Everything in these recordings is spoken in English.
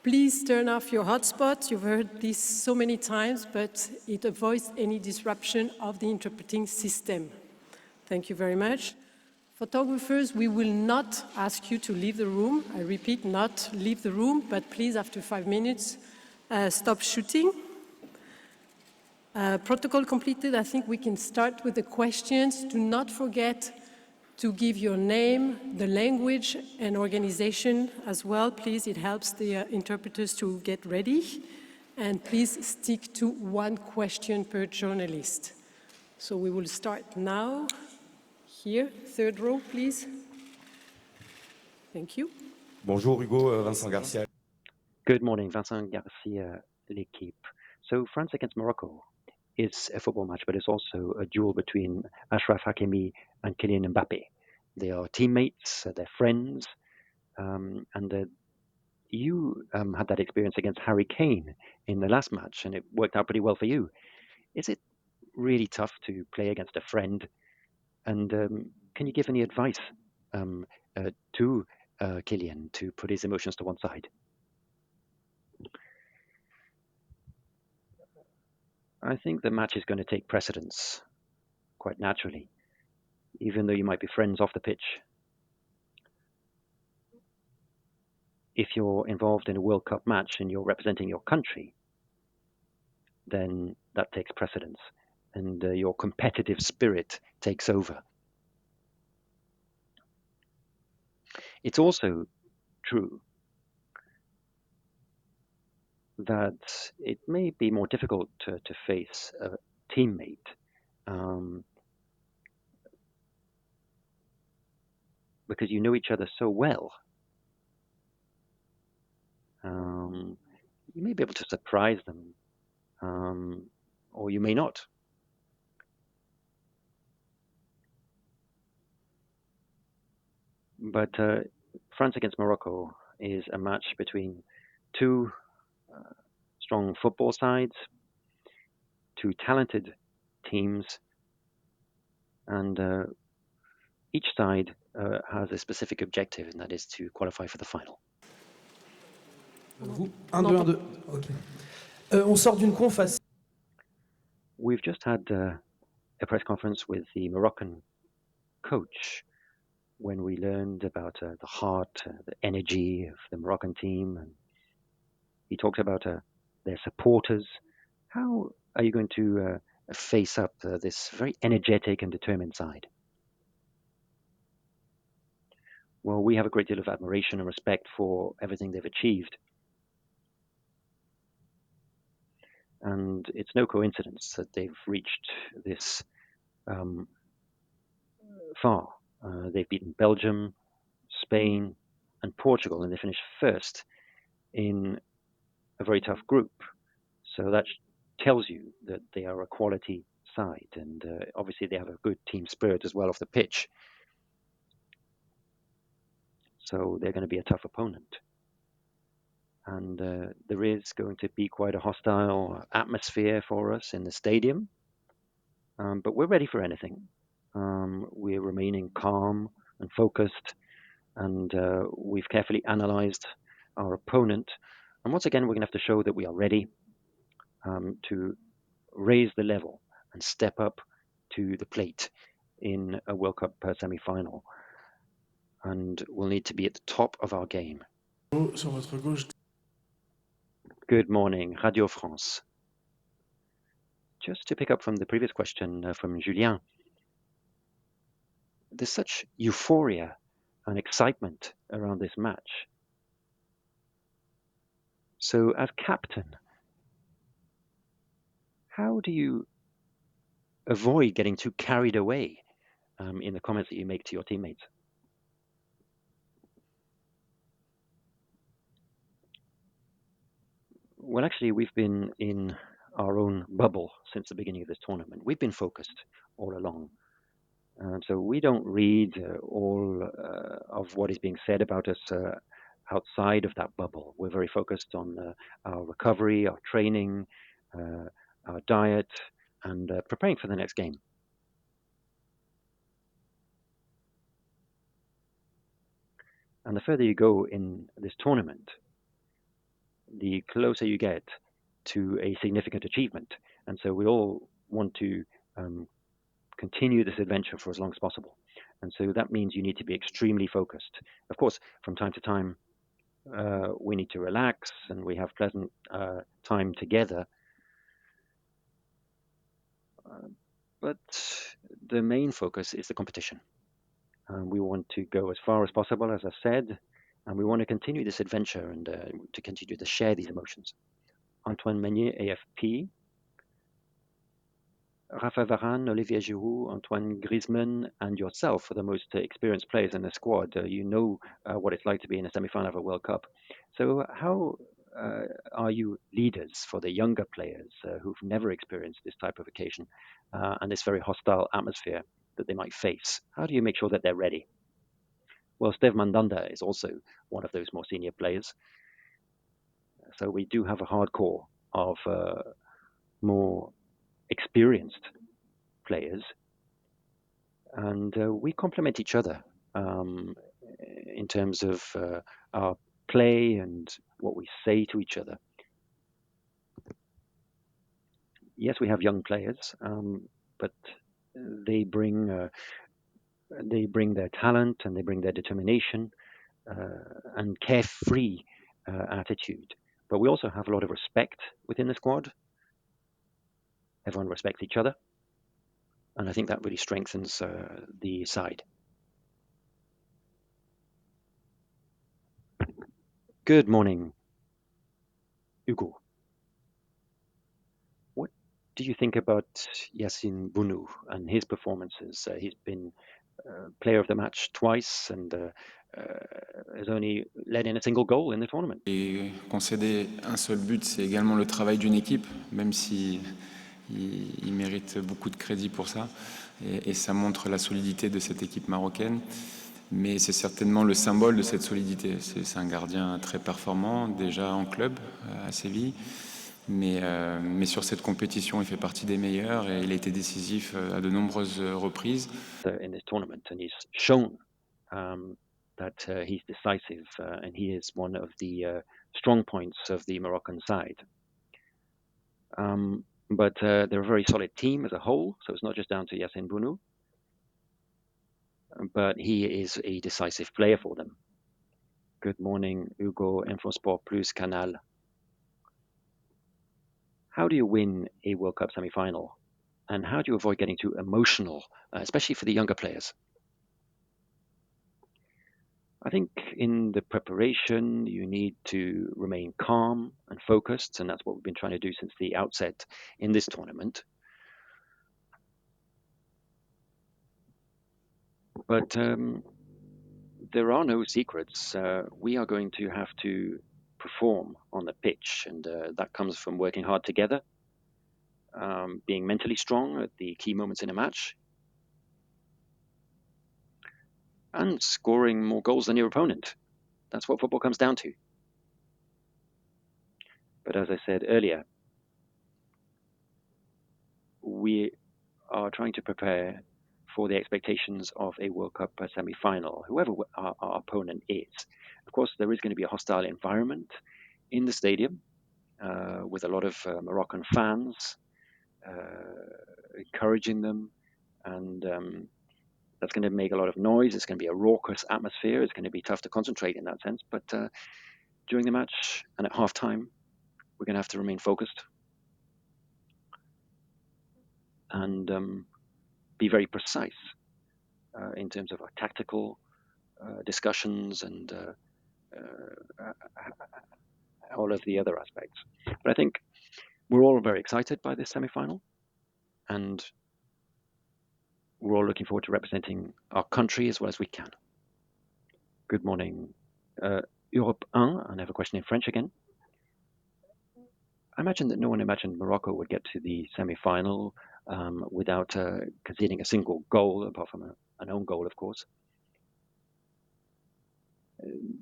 Please turn off your hotspot. You've heard this so many times, but it avoids any disruption of the interpreting system. Thank you very much. Photographers, we will not ask you to leave the room. I repeat, not leave the room, but please, after 5 minutes, stop shooting. Protocol completed, I think we can start with the questions. Do not forget to give your name, the language, and organization as well. Please, it helps the interpreters to get ready. And please stick to one question per journalist. So we will start now. Here, third row, please. Thank you. Bonjour Hugo, Vincent Garcia. Good morning, Vincent Garcia, l'équipe. So France against Morocco is a football match, but it's also a duel between Ashraf Hakimi and Kylian Mbappe. They are teammates, they're friends, and you had that experience against Harry Kane in the last match, and it worked out pretty well for you. Is it really tough to play against a friend? And can you give any advice to Kylian to put his emotions to one side? I think the match is going to take precedence quite naturally, even though you might be friends off the pitch. If you're involved in a World Cup match and you're representing your country, then that takes precedence and your competitive spirit takes over. It's also true that it may be more difficult to face a teammate because you know each other so well. You may be able to surprise them, or you may not. But France against Morocco is a match between two strong football sides, two talented teams, and each side has a specific objective, and that is to qualify for the final. Vous 1, 2, 1, 2. OK. On sort d'une conf. We've just had a press conference with the Moroccan coach when we learned about the heart, the energy of the Moroccan team. And he talked about their supporters. How are you going to face up this very energetic and determined side? Well, we have a great deal of admiration and respect for everything they've achieved. And it's no coincidence that they've reached this far. They've beaten Belgium, Spain, and Portugal, and they finished first in a very tough group. So that tells you that they are a quality side, and obviously they have a good team spirit as well off the pitch. So they're going to be a tough opponent. And there is going to be quite a hostile atmosphere for us in the stadium. But we're ready for anything. We're remaining calm and focused, and we've carefully analyzed our opponent. And once again, we're going to have to show that we are ready to raise the level and step up to the plate in a World Cup semi-final. And we'll need to be at the top of our game. Good morning, Radio France. Just to pick up from the previous question from Julien, there's such euphoria and excitement around this match. So as captain, how do you avoid getting too carried away in the comments that you make to your teammates? Well, actually, we've been in our own bubble since the beginning of this tournament. We've been focused all along. So we don't read all of what is being said about us outside of that bubble. We're very focused on our recovery, our training, our diet, and preparing for the next game. And the further you go in this tournament, the closer you get to a significant achievement. And so we all want to continue this adventure for as long as possible. And so that means you need to be extremely focused. Of course, from time to time, we need to relax and we have pleasant time together. But the main focus is the competition. We want to go as far as possible, as I said, and we want to continue this adventure and to continue to share these emotions. Antoine Meunier, AFP. Rafa Varane, Olivier Giroud, Antoine Griezmann, and yourself are the most experienced players in the squad. You know what it's like to be in a semi-final of a World Cup. So how are you leaders for the younger players who've never experienced this type of occasion and this very hostile atmosphere that they might face? How do you make sure that they're ready? Well, Steve Mandanda is also one of those more senior players. So we do have a hardcore of more experienced players, and we complement each other in terms of our play and what we say to each other. Yes, we have young players, but they bring their talent and they bring their determination and carefree attitude. But we also have a lot of respect within the squad. Everyone respects each other, and I think that really strengthens the side. Good morning, Hugo. What do you think about Yassine Bounou and his performances? He's been player of the match twice and has only led in a single goal in the tournament. Et concéder un seul but, c'est également le travail d'une équipe, même si il mérite beaucoup de crédit pour ça. Et ça montre la solidité de cette équipe marocaine. Mais c'est certainement le symbole de cette solidité. C'est un gardien très performant, déjà en club à Séville. Mais sur cette compétition, il fait partie des meilleurs et il a été décisif à de nombreuses reprises. In this tournament, and he's shown that he's decisive, and he is one of the strong points of the Moroccan side. But they're a very solid team as a whole, so it's not just down to Yassine Bounou, but he is a decisive player for them. Good morning, Hugo, Infosport Plus Canal. How do you win a World Cup semi-final? And how do you avoid getting too emotional, especially for the younger players? I think in the preparation, you need to remain calm and focused, and that's what we've been trying to do since the outset in this tournament. But there are no secrets. We are going to have to perform on the pitch, and that comes from working hard together, being mentally strong at the key moments in a match, and scoring more goals than your opponent. That's what football comes down to. But as I said earlier, we are trying to prepare for the expectations of a World Cup semi-final, whoever our opponent is. Of course, there is going to be a hostile environment in the stadium with a lot of Moroccan fans encouraging them, and that's going to make a lot of noise. It's going to be a raucous atmosphere. It's going to be tough to concentrate in that sense. But during the match and at halftime, we're going to have to remain focused and be very precise in terms of our tactical discussions and all of the other aspects. But I think we're all very excited by this semi-final, and we're all looking forward to representing our country as well as we can. Good morning, Europe 1. I have a question in French again. I imagine that no one imagined Morocco would get to the semi-final without conceding a single goal, apart from an own goal, of course.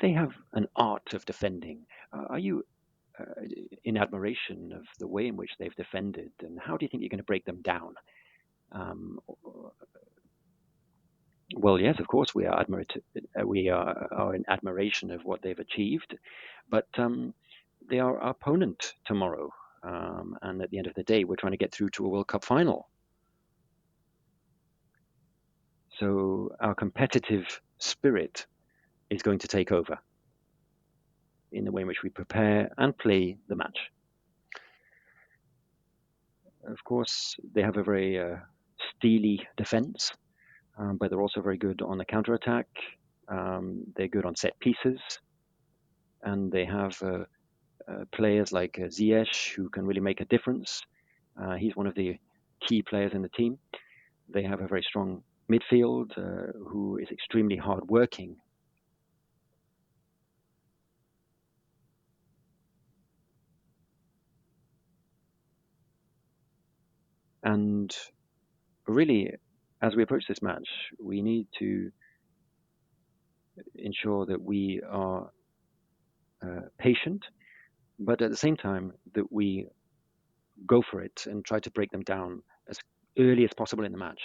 They have an art of defending. Are you in admiration of the way in which they've defended, and how do you think you're going to break them down? Well, yes, of course, we are in admiration of what they've achieved, but they are our opponent tomorrow. And at the end of the day, we're trying to get through to a World Cup final. So our competitive spirit is going to take over in the way in which we prepare and play the match. Of course, they have a very steely defense, but they're also very good on the counter-attack. They're good on set pieces, and they have players like Ziyech who can really make a difference. He's one of the key players in the team. They have a very strong midfield who is extremely hard-working. And really, as we approach this match, we need to ensure that we are patient, but at the same time that we go for it and try to break them down as early as possible in the match.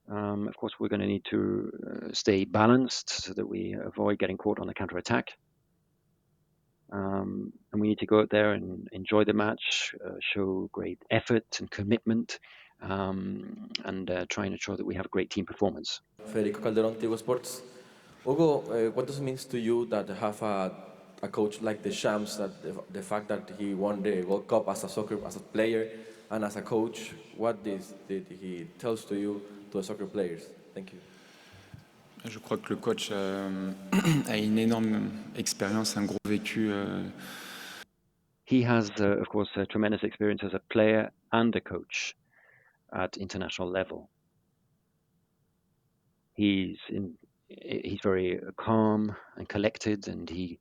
Of course, we're going to need to stay balanced so that we avoid getting caught on the counter-attack. And we need to go out there and enjoy the match, show great effort and commitment, and try and ensure that we have a great team performance. Federico Calderon, Tigo Sports. Hugo, what does it mean to you that have a coach like Deschamps, that the fact that he won the World Cup as a player and as a coach, what did he tells to you, to the soccer players? Thank you. Je crois que le coach a une énorme expérience, un gros vécu. He has, of course, a tremendous experience as a player and a coach at international level. He's very calm and collected, and he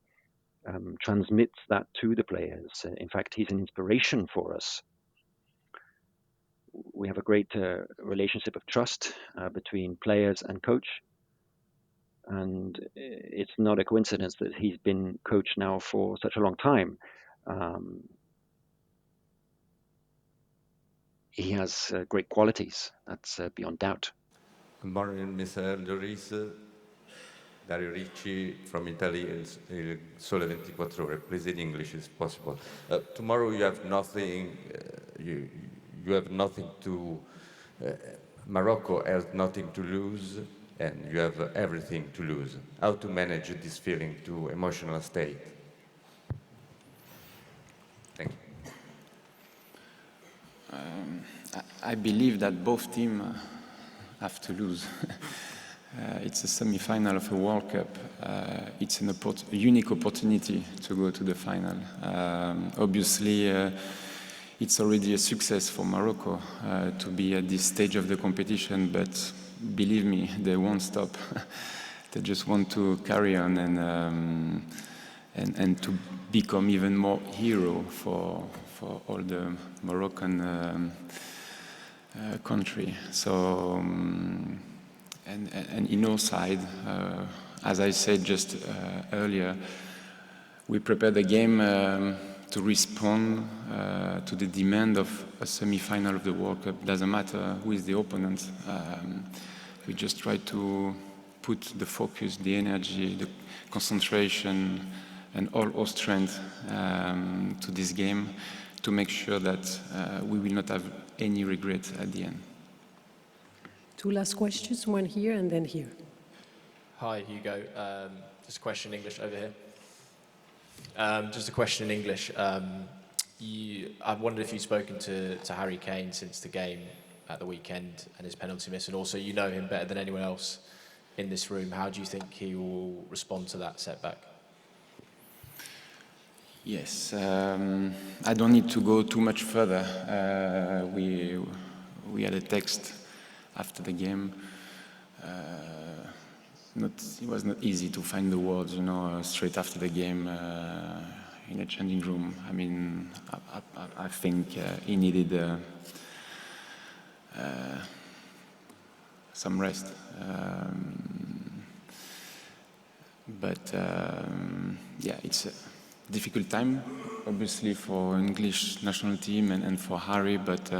transmits that to the players. In fact, he's an inspiration for us. We have a great relationship of trust between players and coach. And it's not a coincidence that he's been coach now for such a long time. He has great qualities, that's beyond doubt. Good morning, Mr. Lloris. Dario Ricci from Italy, Il Sole 24 Ore. Please in English if possible. Tomorrow you have nothing. You have nothing to. Morocco has nothing to lose, and you have everything to lose. How to manage this feeling, to emotional state? Thank you. I believe that both teams have to lose. It's a semi-final of a World Cup. It's a unique opportunity to go to the final. Obviously, it's already a success for Morocco to be at this stage of the competition, but believe me, they won't stop. They just want to carry on and to become even more hero for all the Moroccan country. So, and in our side, as I said just earlier, we prepare the game to respond to the demand of a semi-final of the World Cup. Doesn't matter who is the opponent. We just try to put the focus, the energy, the concentration, and all our strength to this game to make sure that we will not have any regret at the end. Two last questions, one here and then here. Hi, Hugo. Just a question in English over here. Just a question in English. I wondered if you've spoken to Harry Kane since the game at the weekend and his penalty miss, and also you know him better than anyone else in this room. How do you think he will respond to that setback? Yes, I don't need to go too much further. We had a text after the game. It was not easy to find the words, straight after the game in a changing room. I mean, I think he needed some rest. Yeah, it's a difficult time, obviously, for English national team and for Harry, but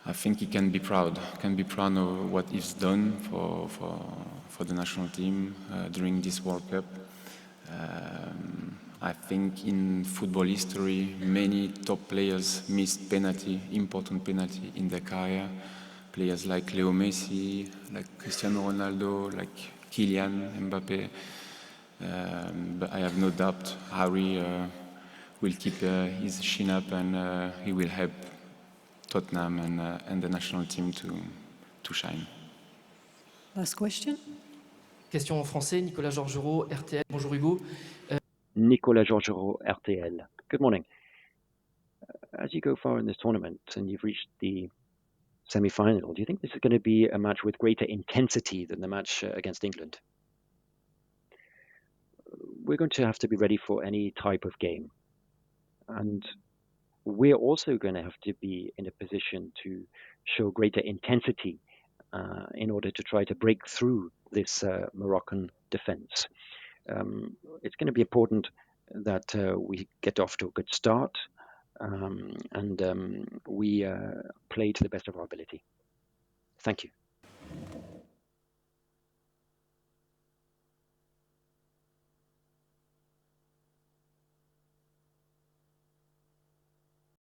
I think he can be proud of what he's done for the national team during this World Cup. I think in football history, many top players missed important penalty in their career. Players like Leo Messi, like Cristiano Ronaldo, like Kylian Mbappe. But I have no doubt Harry will keep his chin up and he will help Tottenham and the national team to shine. Last question. Question en français, Nicolas Georgerot, RTL. Bonjour Hugo. Nicolas Georgerot, RTL. Good morning. As you go far in this tournament and you've reached the semi-final, do you think this is going to be a match with greater intensity than the match against England? We're going to have to be ready for any type of game. And we're also going to have to be in a position to show greater intensity in order to try to break through this Moroccan defense. It's going to be important that we get off to a good start and we play to the best of our ability. Thank you.